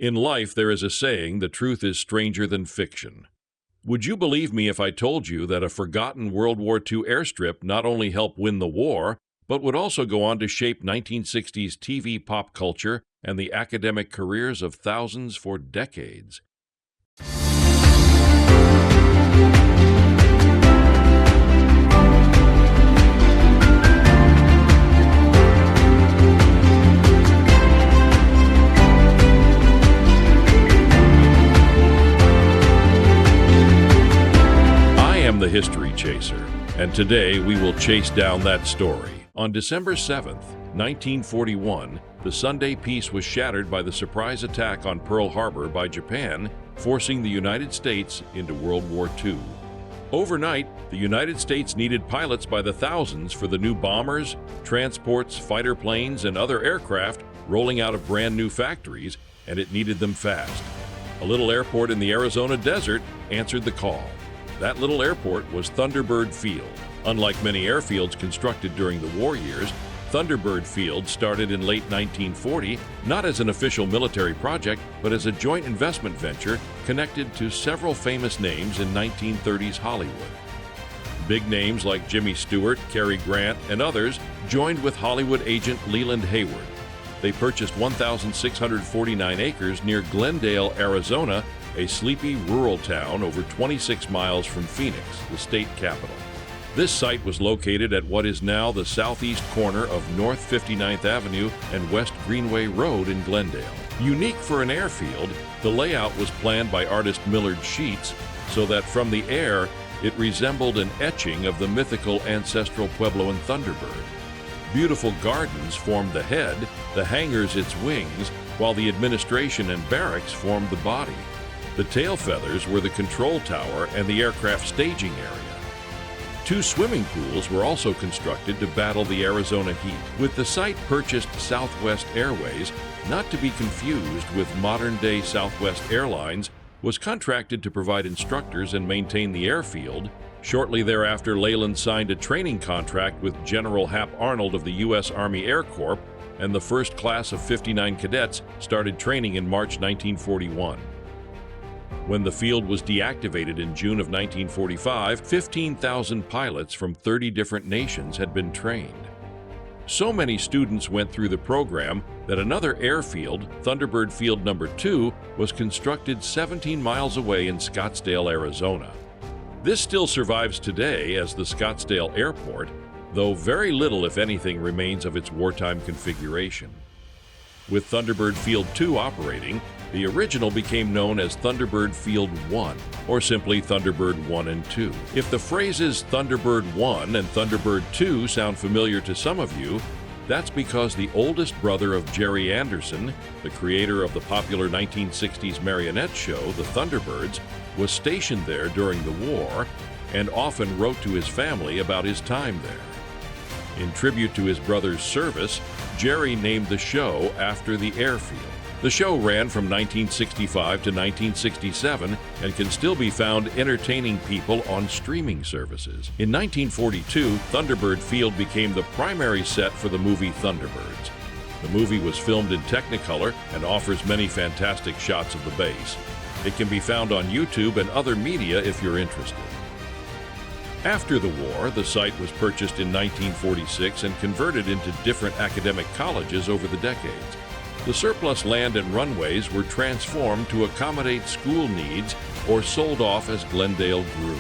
In life, there is a saying, the truth is stranger than fiction. Would you believe me if I told you that a forgotten World War II airstrip not only helped win the war, but would also go on to shape 1960s TV pop culture and the academic careers of thousands for decades? The History Chaser, and today we will chase down that story. On December 7th, 1941, the Sunday peace was shattered by the surprise attack on Pearl Harbor by Japan, forcing the United States into World War II. Overnight, the United States needed pilots by the thousands for the new bombers, transports, fighter planes, and other aircraft rolling out of brand new factories, and it needed them fast. A little airport in the Arizona desert answered the call. That little airport was Thunderbird Field. Unlike many airfields constructed during the war years, Thunderbird Field started in late 1940 not as an official military project, but as a joint investment venture connected to several famous names in 1930s Hollywood. Big names like Jimmy Stewart, Cary Grant, and others joined with Hollywood agent Leland Hayward. They purchased 1,649 acres near Glendale, Arizona, a sleepy rural town over 26 miles from Phoenix, the state capital. This site was located at what is now the southeast corner of North 59th Avenue and West Greenway Road in Glendale. Unique for an airfield, the layout was planned by artist Millard Sheets so that from the air it resembled an etching of the mythical ancestral Puebloan Thunderbird. Beautiful gardens formed the head, the hangars its wings, while the administration and barracks formed the body. The tail feathers were the control tower and the aircraft staging area. 2 swimming pools were also constructed to battle the Arizona heat. With the site purchased Southwest Airways, not to be confused with modern-day Southwest Airlines, was contracted to provide instructors and maintain the airfield. Shortly thereafter, Leyland signed a training contract with General Hap Arnold of the U.S. Army Air Corps, and the first class of 59 cadets started training in March 1941. When the field was deactivated in June of 1945, 15,000 pilots from 30 different nations had been trained. So many students went through the program that another airfield, Thunderbird Field No. 2, was constructed 17 miles away in Scottsdale, Arizona. This still survives today as the Scottsdale Airport, though very little, if anything, remains of its wartime configuration. With Thunderbird Field 2 operating, the original became known as Thunderbird Field 1, or simply Thunderbird 1 and 2. If the phrases Thunderbird 1 and Thunderbird 2 sound familiar to some of you, that's because the oldest brother of Gerry Anderson, the creator of the popular 1960s marionette show, The Thunderbirds, was stationed there during the war and often wrote to his family about his time there. In tribute to his brother's service, Gerry named the show after the airfield. The show ran from 1965 to 1967 and can still be found entertaining people on streaming services. In 1942, Thunderbird Field became the primary set for the movie Thunderbirds. The movie was filmed in Technicolor and offers many fantastic shots of the base. It can be found on YouTube and other media if you're interested. After the war, the site was purchased in 1946 and converted into different academic colleges over the decades. The surplus land and runways were transformed to accommodate school needs or sold off as Glendale grew.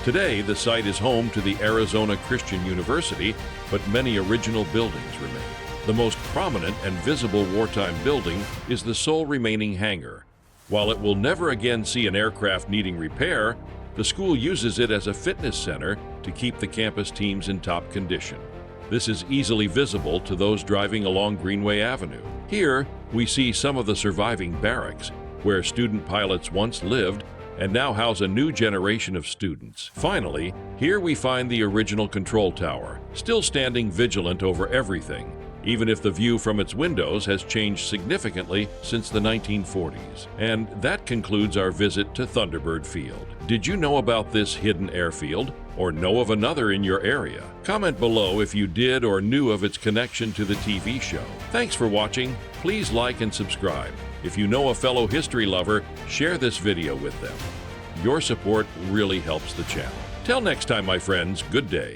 Today, the site is home to the Arizona Christian University, but many original buildings remain. The most prominent and visible wartime building is the sole remaining hangar. While it will never again see an aircraft needing repair, the school uses it as a fitness center to keep the campus teams in top condition. This is easily visible to those driving along Greenway Avenue. Here, we see some of the surviving barracks, where student pilots once lived and now house a new generation of students. Finally, here we find the original control tower, still standing vigilant over everything, even if the view from its windows has changed significantly since the 1940s. And that concludes our visit to Thunderbird Field. Did you know about this hidden airfield, or know of another in your area? Comment below if you did or knew of its connection to the TV show. Thanks for watching. Please like and subscribe. If you know a fellow history lover, share this video with them. Your support really helps the channel. Till next time, my friends, good day.